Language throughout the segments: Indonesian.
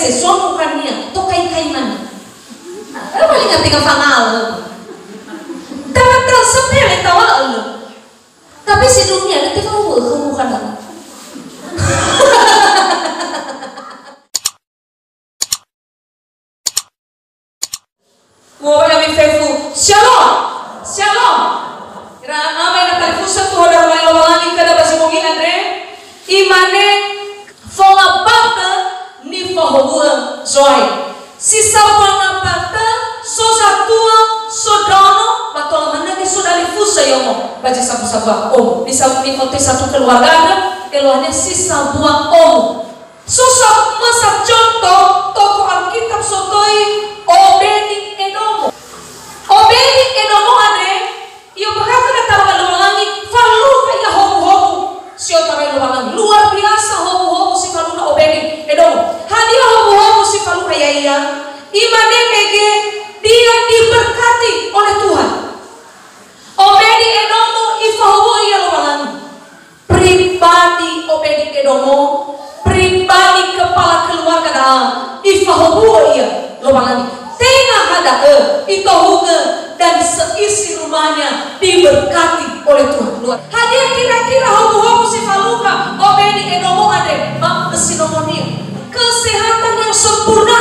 sese sono kania to kai mana. Paling ngerti ka fangal. Tawa sepele tawa lu. Tapi si dunia nanti kamu bukan apa. Wah, kami fefu. Shalom, shalom. Kira apa yang kata pusat tuh ada orang yang lagi kada bahasa mungkin Andre. Imane fonga bata ni fahobuan zoe. Sisa fonga bata so satua so dono batol mana ni so dari fusa yomo. Baca sabu-sabu om. Di foto satu keluarga keluarnya sisa buah om. Sosok masa contoh toko Alkitab sotoi Obedi Edomo. Obedi Edomo Andre, iyo bahkan kata luwangi falu kaya hobu-hobu. Sio tarai luwangi luar biasa hobu-hobu si falu na Obedi Edomo. Hadia hobu-hobu si falu kaya iya. Imane mege dia diberkati oleh Tuhan. Obedi Edomo ifahobu iya luwangi. Pribadi Obedi Edomo, pribadi kepala keluarga dah ifahobu iya luwangi. Tengah ada itohuge dan seisi rumahnya diberkati oleh Tuhan. Hadir kira-kira hobu-hobu si faluka Obedi Edomo ada mak besinomonia kesehatan yang sempurna.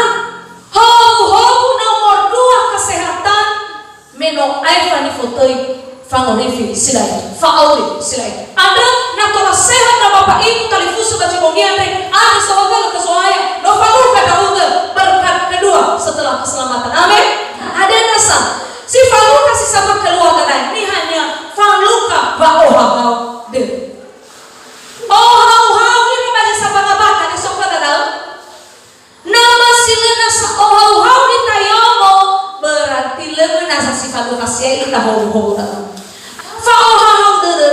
Hobu-hobu nomor 2 kesehatan meno aifani fotoi fangorifi silai fauli silai. Ada natola sehat na bapak ibu talifusu baca mongia ada sebagai kesoaya no faluka dauge berkat kedua setelah keselamatan. Amin. Ada nasa si faluka si sama keluarga lain ini hanya faluka ba ohau de ohau ini banyak sama ngabaka di sofa dadal nama silena sa ohau di tayomo berarti leuweung nasa si faluka sia ita hau dadal fa ohau de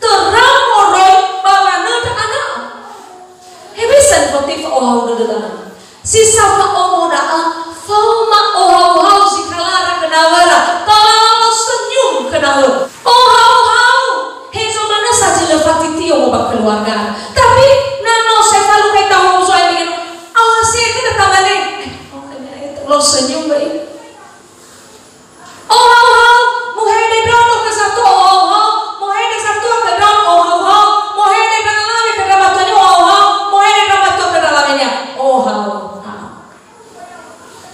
terang moroi bangana da anak hebisan motif ohau de dadal si sama omo daa fauma ohau si kalara kenawara kalau senyum kenawara ohau hezo mana saja lefati tio mau keluarga tapi nano saya falu kayak tahu soal begini sih kita tamane lo senyum baik ohau muhede dono ke satu ohau muhede satu ke dono ohau muhede dalamnya ke dalamnya ohau muhede dalamnya ke dalamnya ohau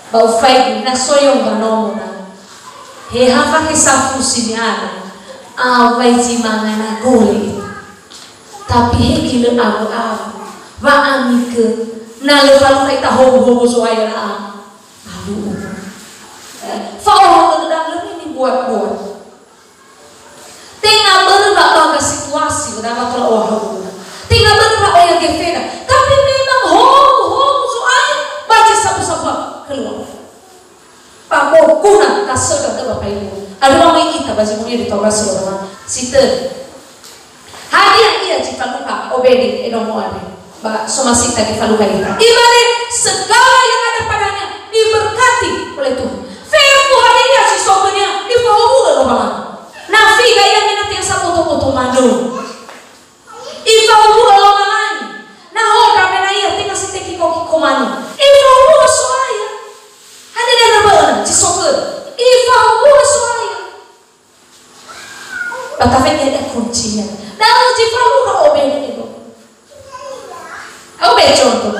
bau fai na soyong ganomo na he hafa ke safu siniana awai jimangana goli tapi he kilo abu wa amike na le falu kai ta hobo soaya na abu fa orang sedang lebih dibuat-buat tengah berubah ke situasi berapa kalau orang tengah berubah yang gefena tapi memang hobo soaya baca sabu-sabu keluar. Pamo kuna kasar kata bapak ibu. Ada orang kita baju mulia ditolak seorang. Situ. Hadiah ia jika lupa Obedi Edomo ada. Ba somasita di faluka kita. Imane segala yang ada padanya diberkati oleh Tuhan. Fefu hadiah si sokonya di fahubu lo bang. Nafi gaya minat yang sapoto-poto madu. Ifahubu lo bang. Nah hoda menaya tinggal si teki koki komanu. Ifahubu lo soaya. Ada yang berapa? Cisokul. Ifahubu soaya. Batavenya ada kuncinya. Dalam jifahu ka Obedi itu. Obedi contoh.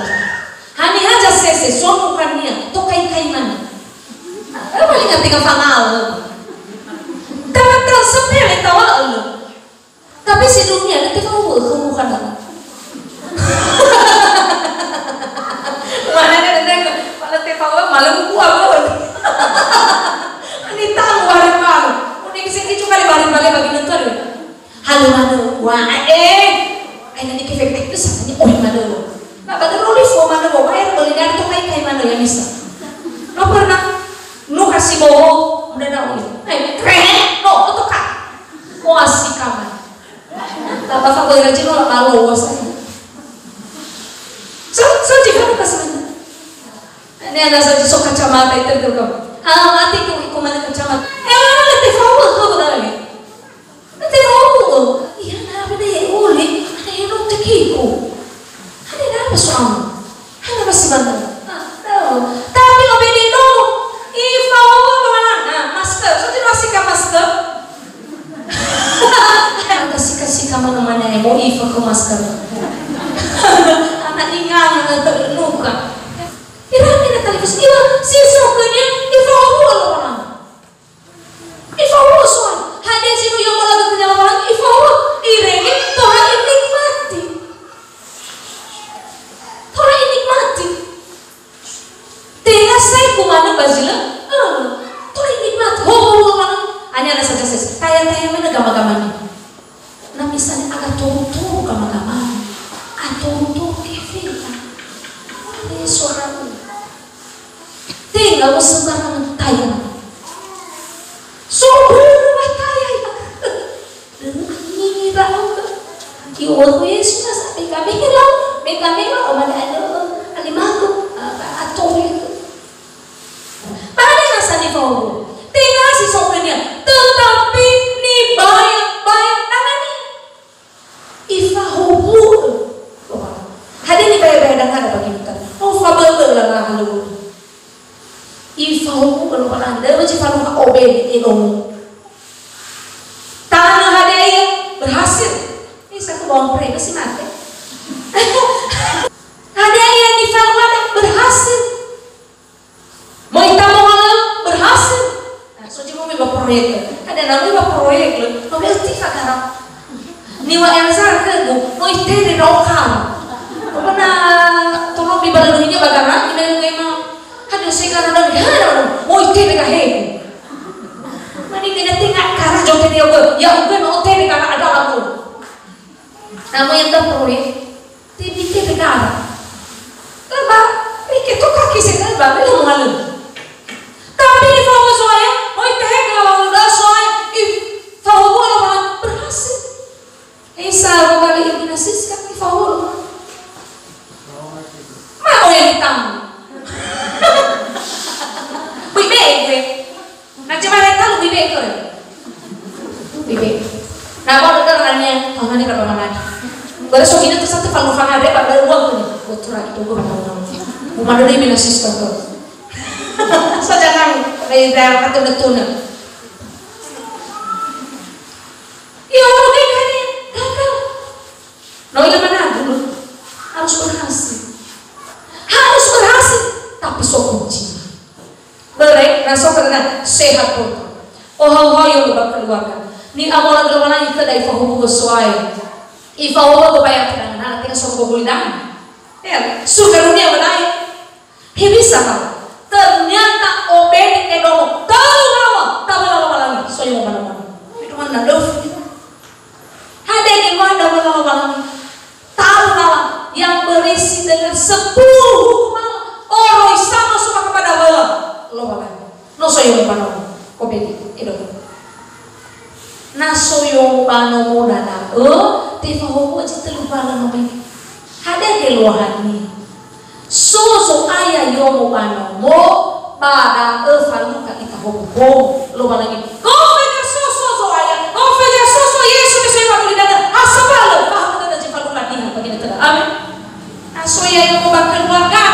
Hani haja sese sono kania to kai mana. Paling ngerti ka fangal. Tawa sepele tawa lu. Tapi si dunia nanti kamu bukan apa. Mana ada kalau malam gua banget. Ini tahu bareng-bareng. Udah kesini cuma balik-balik bagi nonton. Halo mana? Wah, nanti kefek itu samanya mana lo? Nah, baru nulis mana lo? Bayar beli dari tuh kayak mana yang bisa? Lo pernah? Nu kasih bohong, udah tahu nih. Keren, no, itu kan? Mau asik kamu? Tapi kalau rajin lo malu saya. So jika apa sebenarnya? Ini ada saja sok kacamata itu terus. Mati kau mana kacamata? Mana nanti faul kau lagi? Nanti faul. Iya, apa deh? Uli, ada yang nak tekiku. Ada apa soal? Ada apa sih? sebenarnya. Tapi obedi dulu. Ifa bagaimana? Nah, masker. So tidak sikap masker. Ada sikap mana-mana yang mau ifa ke masker. Anak ingat luka. Irang ini tadi iwa sisoknya ifa bagaimana? Ifa soal. Hanya sih yang mau lagu penyelamat ifa irengin Tuhan nikmati. Tuhan nikmati. Tengah saya kumana bazila, Tuhan nikmati. Hanya ada saja tayang mana gama-gamanya. Nah misalnya agak turun-turun gama-gamanya, turun-turun kefila. Ini suara tinggal sembarangan tayang. Sobrang tayang. Ini raga. Iwan Yesus sampai kami hilang, o mana ada alimago atau itu. Pada masa di bawah, tinggal si sobrangnya, tetapi ni bayang nangani. Ifa hubur. Hadi ni bayang dan ada bagi kita. Oh fabel lah halu. Ifa hubur kalau anda macam kalau nak obey ilmu. Tanah hadiah berhasil. Ini saya bawa mereka sih mati. Hadiah yang difalukan berhasil. Mau kita mau berhasil. Nah, so cuma memang proyek. Ada namanya proyek loh. Namanya tiga karang. Niwa yang besar kan, mau itu di lokal. Karena tolong di badannya bagaimana? Ini yang memang ada sekarang ada mau itu di kahel. Mani kena tinggal karena jodoh dia ya udah mau teri karena ada aku. Nama yang terproyek, tibi karena. Kenapa? Ini tu kaki saya kan baru malu. Tapi di bawah saya, mau itu kalau udah saya, tahu orang berhasil. Isa kali ini nasis kan di bawah. Mau yang ditanggung. Bibek. Nah cuma mereka lu bibek tu. Bibek. Nah kalau dengarnya, tangan ni berapa mana? Beresok ini tu satu kalau fana ada pada uang tu. Betul itu gua tahu. Umar dia bila sistem tu. So jangan daerah kata betul. Ya orang ni gagal. Noi mana dulu harus berhasil. Tapi sok kunci. Berek, nasok kerana sehat pun. Oh yang berkeluarga. Ni awal keluarga kita dari fahumu sesuai. Ifahumu kebayang kita nak tinggal sok bolidang. Ya, surga dunia menaik. Bisa kan? Ternyata obedi edomo tahu lama lagi. So yang mana? Itu mana dof? Ada yang mana lama. Tahu lama yang berisi dengan 10 hukuman. Orang sama suka kepada Allah. Lo apa? No soy yung pano. Obedi edomo. Na soy yung pano mo na. Tiba hukum aja terlupa lama ini. Ada keluhan ni. Soso ayah yomo pano mo pada faluka kita hukum lo lagi. Kau feja soso ayah, kau feja soso Yesus bisa pakai dana. Asal paham kita jadi faluka dia bagi kita. Amin. Aso ya yomo bakal keluarga.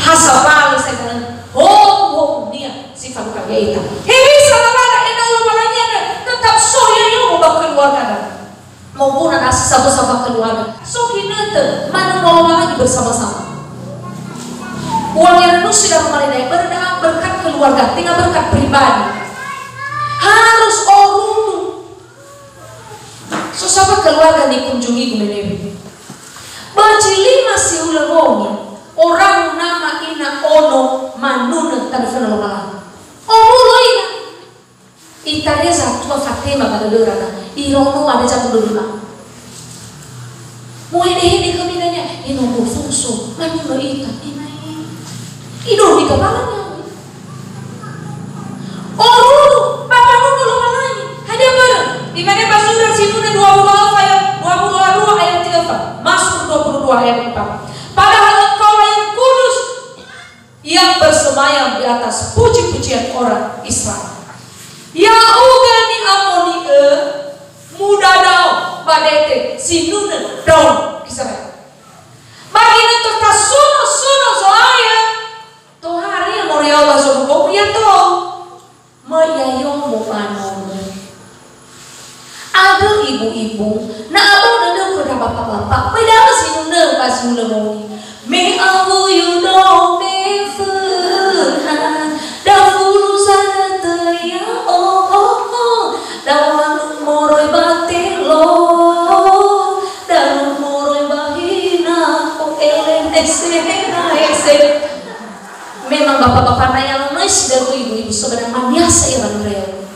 Hasabal sekarang. Oh dia si faluka dia itu. Hei salah ada lo malanya tetap soya yomo bakal keluarga. Maupun anak sama-sama keluarga. So kita mana mau lagi bersama-sama. Uang yang renus sudah memadai berkat keluarga, tinggal berkat pribadi. Harus orang so siapa keluarga dikunjungi gumenewi. Bacili masih ulangonya. Orang nama ina ono manuna tanfana lolala. Ono ina. Italia satu Fatima pada lorana. Irono ada satu dulu. Mau ini kebinanya, ini mau fungso, mana mau ikan, ini di kepalanya. Oh dulu, bapak dulu lagi, hadiah bareng. Di mana Basura situ 22 ayat 3, masuk 22 ayat 4. Padahal engkau yang kudus, yang bersemayam di atas puji-pujian orang Israel. Ya ugani amoni muda dao badete sinuna dong Israel. Bagi mula moni. Me abu you know me fun. Dahulu sana teya oh. Dawan moroi batelo. Dawan moroi bahina. Oh elen esena esen. Memang bapak-bapak nanya lemes dari ibu-ibu sebenarnya biasa ya Bandreo.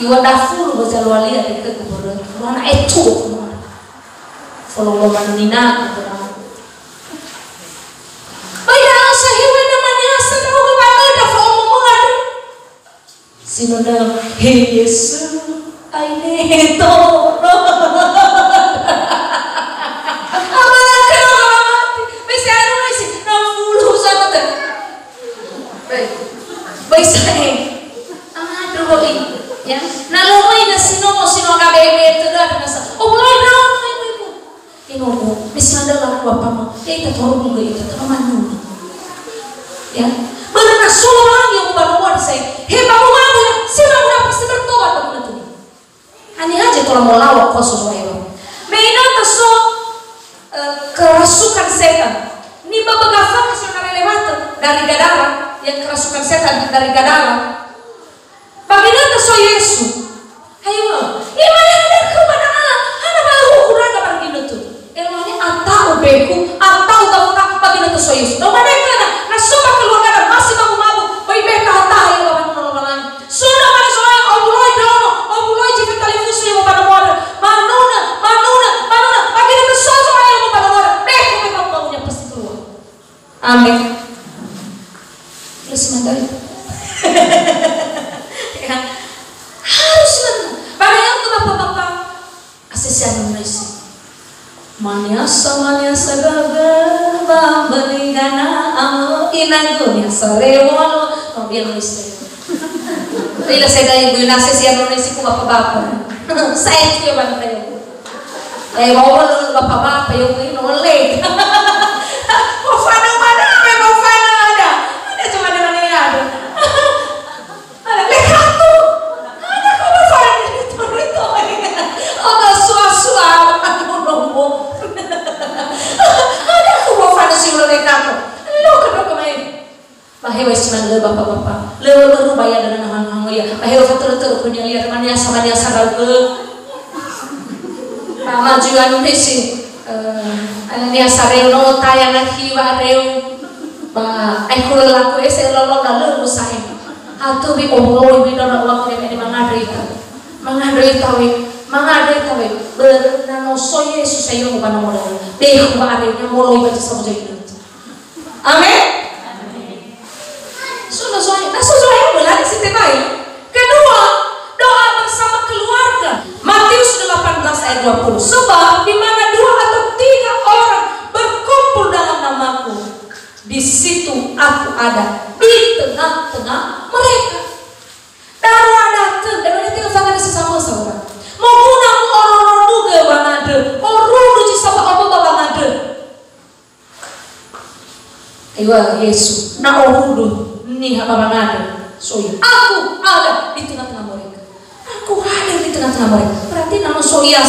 Iwa dafuru baca lualia dekat kubur. Mana itu? Kalau lo manina gitu. Bayar saya namanya sedang kemana dafur omongan. Sinoda hey Yesus, aine to. Ya, na loloy na sino kabebe itu dah nasa. Oh loloy na ibu. Inomo, misalnya dalam apa mah? Kita tolong nggak itu teman ya. Benar na solo orang yang baru saya. Hei baru mana? Sino udah pasti bertobat baru itu. Ani aja kalau mau lawak khusus saya. Mainan taso kerasukan setan. Ini babagafak kesukaan lewat dari Gadara yang kerasukan setan dari Gadara. Bagaimana so Yesus? Ayo, gimana ada kepada Allah? Ada baru kurang apa begini tuh? Eloknya atau beku, atau kamu tak bagaimana so Yesus? Lo mana kena? Nah coba keluar dari masih mabu, bayi beta atau yang bapak nolong. Sudah mana soalnya obuloi dono, obuloi jika televisi yang bapak nolong. Manuna. Bagaimana so soalnya yang bapak nolong? Beku memang baunya pasti keluar. Amin. Terus mandari. Harus padahal tuh bapak-bapak asesian Indonesia maniasa gagal bambelingana inagunya sarewalo mobil listrik bila saya ibu asesian Indonesia ku bapak-bapak saya itu ya bang saya mau bapak-bapak yang ini oleh mau fana mana memang fana ada cuma dengan ini ada Bahewa siman le bapak-bapak, le baru bayar dengan hang-hang ya. Bahewa fatur-fatur punya lihat mana sama dia sadar ke. Mama juga nulis dia sareno tayang lagi bareu. Ba, aku laku ese lolo dalu musai. Atu bi obolo bi dona uang dia mengadrita. Mengadrita we. Bernano so Yesus ayo bukan modal. Deh bare nya molo baca sama jadi. Amin. Sudah berlari setiap hari. Kedua, doa bersama keluarga. Matius 18 ayat 20. Sebab di mana 2 atau 3 orang berkumpul dalam namaku, di situ aku ada di tengah-tengah mereka. Darah datang dan mereka tinggal sangat sesama saudara. Mau guna orang-orang juga bangade, orang lucu sama apa bangade. Ayo Yesus, na orang nih apa bangade. Soya, aku ada di tengah-tengah mereka. Aku ada di tengah-tengah mereka. Berarti nama soya